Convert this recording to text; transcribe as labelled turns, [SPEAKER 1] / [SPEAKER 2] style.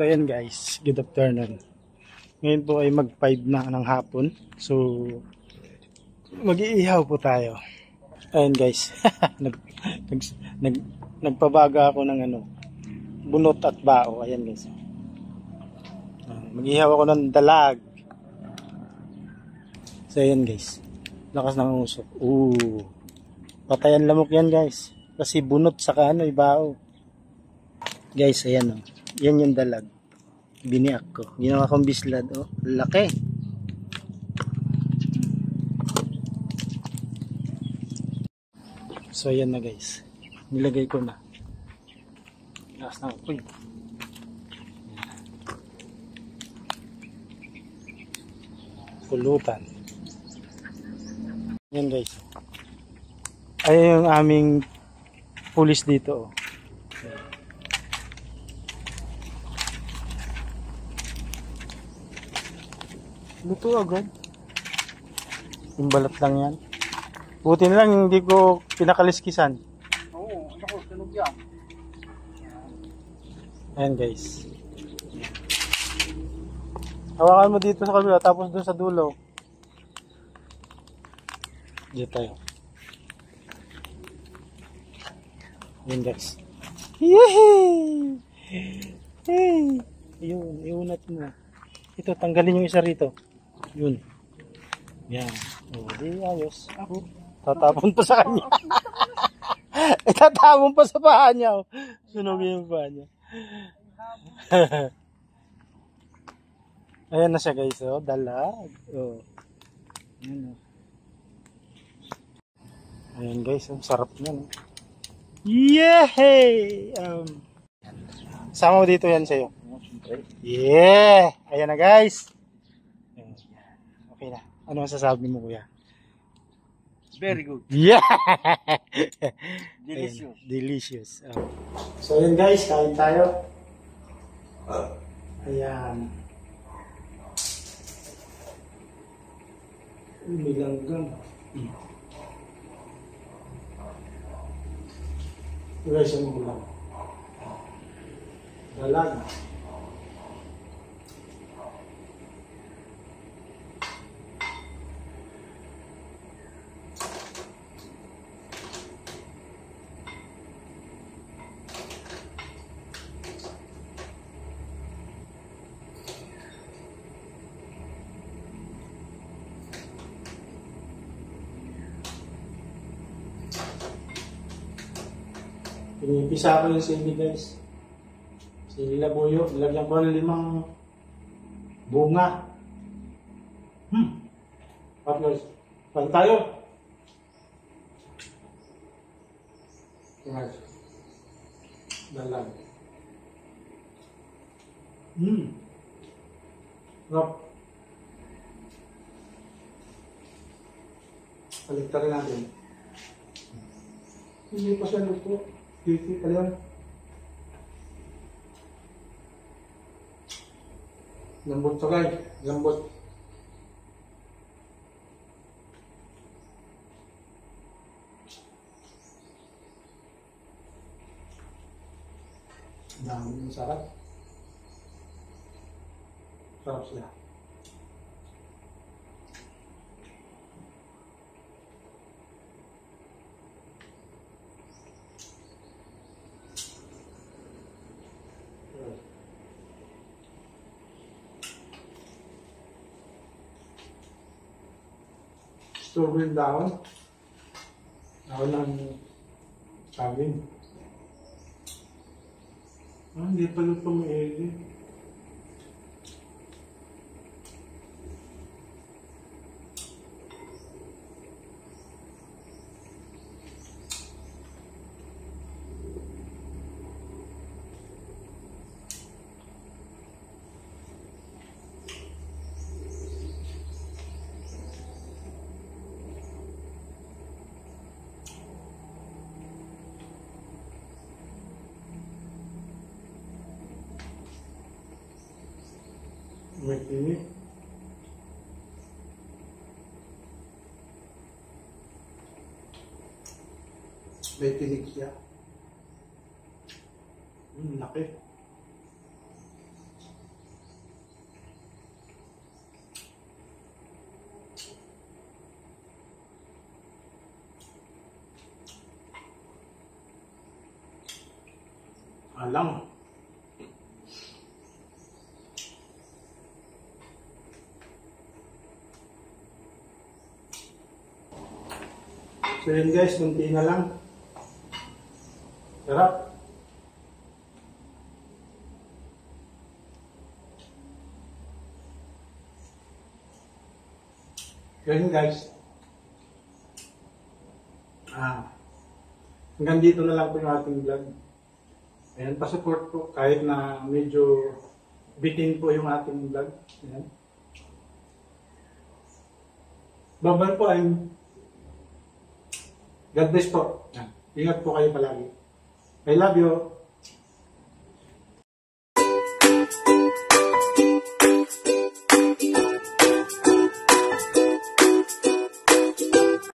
[SPEAKER 1] So ayan guys, good afternoon. Ngayon po ay mag 5 na ng hapon. So mag-iihaw po tayo. Ayan guys, nag, nag, nag, nagpabaga ako ng bunot at bao. Ayan guys. Mag-iihaw ako ng dalag. So ayan guys, lakas ng usok. Patayan lamok yan guys. Kasi bunot saka ibao. Guys, ayan yan yung dalag. Biniak ko. Ginawa kong bislad. Laki. So, ayan na guys. Nilagay ko na. Lakas na. Uy. Pulutan. Ayan guys. Ayan yung aming pulis dito. Luto agad. Yung balat lang yan. Buti na lang hindi ko pinakaliskisan.
[SPEAKER 2] Oo, ako, tunog yan.
[SPEAKER 1] Ayan guys. Hawakan mo dito sa kabila tapos dun sa dulo. Dito tayo. Ayan guys. Yehey! Hey! Ayun, iunat mo. Ito, tanggalin yung isa rito. Yun. Yan. Di ayos. Ako. Tatapon pa sa kanya. Tatapon pa sa paa niya. Sunogin yung paa niya. Ayan na siya guys. Dalag. Ayan. Ayan guys. Sarap niyan. Yehey! Sama mo dito yan sa'yo. Yeah! Ayan na guys. Okay na. Ano masasabi mo kuya?
[SPEAKER 2] Very good.
[SPEAKER 1] Yeah!
[SPEAKER 2] Delicious.
[SPEAKER 1] Ayan, delicious. So ayan guys, kain tayo. Ayan. Milanggang. Guys, yung ulam. Dalag. Pinipisa ko yung sili guys. Sili labuyo. Nilagyan ko ng 5 bunga. Partners. Pag tayo. Guys. Dalag. Rap. Paligtarin natin. Hindi pa siya luto. Titi pa yan. Lambot to guys. Lambot. Dami yung sarap. Sarap sila. Store yung dahon. Dahon ng saging. Hindi pa luto mo eh. May tinik. May tinik siya. Laki. Alang. So yun guys, kunti na lang. Sarap. Yun guys. Hanggang dito na lang po yung ating vlog. Ayan, pa-support po kahit na medyo bitin po yung ating vlog. Ayan. Bye-bye po and God bless po. Ingat po kayo palagi. I love you.